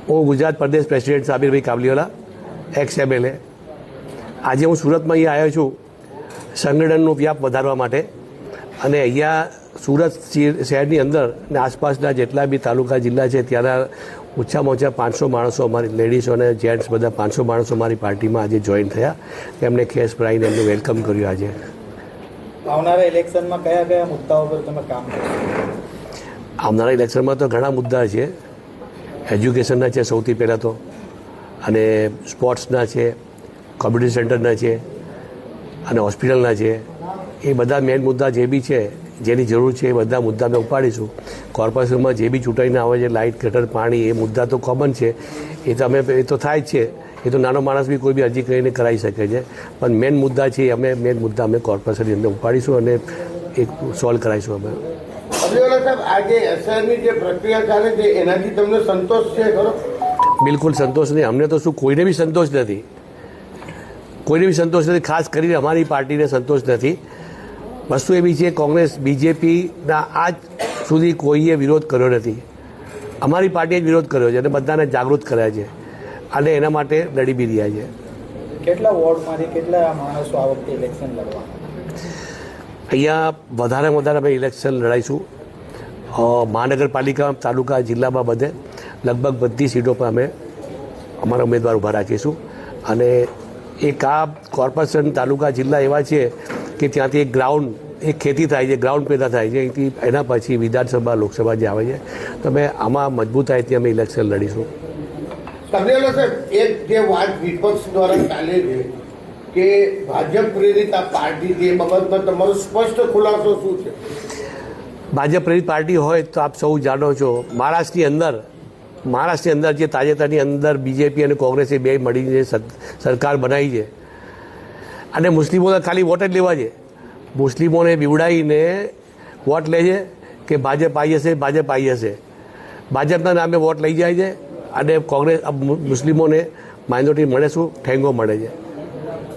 હું ગુજરાત પ્રદેશ president સાબિરભાઈ કાબલીવાલા, x MLA. આજે હું સુરતમાં અહીંયા આવ્યો છું સંગઠનનો વ્યાપ વધારવા માટે. અને અહીંયા સુરત શહેરની અંદર અને આસપાસના જેટલા બી તાલુકા જિલ્લા છે ત્યાંના ઓછામાં ઓછા 500 માણસો, અમારી લેડીઝ અને જેન્ટ્સ બધા 500 માણસો મારી પાર્ટીમાં આજે જોઈન થયા. એમને ખેસ ભરાઈને એમનું વેલકમ કર્યું. આજે આવનારા ઇલેક્શનમાં કયા કયા મુદ્દાઓ પર તમે કામ કરશો? આવનારા ઇલેક્શનમાં તો ઘણા મુદ્દા છે. એજ્યુકેશનના છે સૌથી પહેલાં તો, અને સ્પોર્ટ્સના છે, કોમ્યુનિટી સેન્ટરના છે અને હોસ્પિટલના છે. એ બધા મેઇન મુદ્દા જે બી છે, જેની જરૂર છે એ બધા મુદ્દા અમે ઉપાડીશું. કોર્પોરેશનમાં જે બી ચૂંટાઈને આવે છે, લાઇટ, ગટર, પાણી, એ મુદ્દા તો કોમન છે. એ તો થાય જ છે. એ તો નાનો માણસ બી કોઈ બી અરજી કરીને કરાવી શકે છે. પણ મેઇન મુદ્દા છે મેઇન મુદ્દા અમે કોર્પોરેશનની અંદર ઉપાડીશું અને એક સોલ્વ કરાવીશું અમે. કાબલીવાલા સાહેબ, આજે SIRની જે પ્રક્રિયા ચાલે છે એનાથી તમને સંતોષ છે ખરો? બિલકુલ સંતોષ નહીં. અમને તો શું, કોઈને બી સંતોષ નથી. કોઈને બી સંતોષ નથી. ખાસ કરીને અમારી પાર્ટીને સંતોષ નથી. વસ્તુ એવી છે, કોંગ્રેસ BJPના આજ સુધી કોઈએ વિરોધ કર્યો નથી. અમારી પાર્ટીએ જ વિરોધ કર્યો છે અને બધાને જાગૃત કર્યા છે અને એના માટે લડી બી રહ્યા છે. કેટલા વોર્ડમાંથી કેટલા માણસો આ વખતે ઇલેક્શન લડવા? અહીંયા વધારેમાં વધારે અમે ઇલેક્શન લડાઈશું. મહાનગરપાલિકા, તાલુકા, જિલ્લામાં બધે લગભગ બધી સીટો પર અમે અમારા ઉમેદવાર ઊભા રાખીશું. અને એક આ કોર્પોરેશન, તાલુકા, જિલ્લા એવા છે કે ત્યાંથી એક ગ્રાઉન્ડ, એક ખેતી થાય છે, ગ્રાઉન્ડ પેદા થાય છે. અહીંથી એના પછી વિધાનસભા, લોકસભા જે આવે છે, તો અમે આમાં મજબૂતાઈથી અમે ઇલેક્શન લડીશું. કાબલીવાલા સાહેબ, એક જે વાત વિપક્ષ દ્વારા ચાલે છે કે ભાજપ પ્રેરિત આ પાર્ટી છે, એ બાબતમાં તમારો સ્પષ્ટ ખુલાસો શું છે? ભાજપ પ્રેરિત પાર્ટી હોય તો આપ સૌ જાણો છો, મહારાષ્ટ્રની અંદર જે તાજેતરની અંદર BJP અને કોંગ્રેસે બે મળીને સરકાર બનાવી છે અને મુસ્લિમોને ખાલી વોટ જ લેવા છે. મુસ્લિમોને બીવડાવીને વોટ લે છે કે ભાજપ આવી હશે, ભાજપ આવી હશે. ભાજપના નામે વોટ લઈ જાય છે અને કોંગ્રેસ મુસ્લિમોને માઇનોરિટી મળે શું? ઠેંગો મળે છે.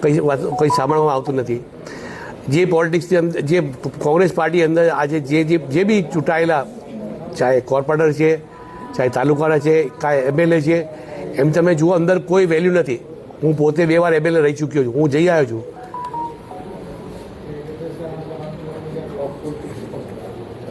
કંઈ સાંભળવામાં આવતું નથી. જે પોલિટિક્સની અંદર, જે કોંગ્રેસ પાર્ટી અંદર આજે જે બી ચૂંટાયેલા, ચાહે કોર્પોરેટર છે, ચાહે તાલુકાના છે, કાંઈ MLA છે, એમ તમે જુઓ અંદર કોઈ વેલ્યુ નથી. હું પોતે 2 વાર MLA રહી ચૂક્યો છું. હું જઈ આવ્યો છું.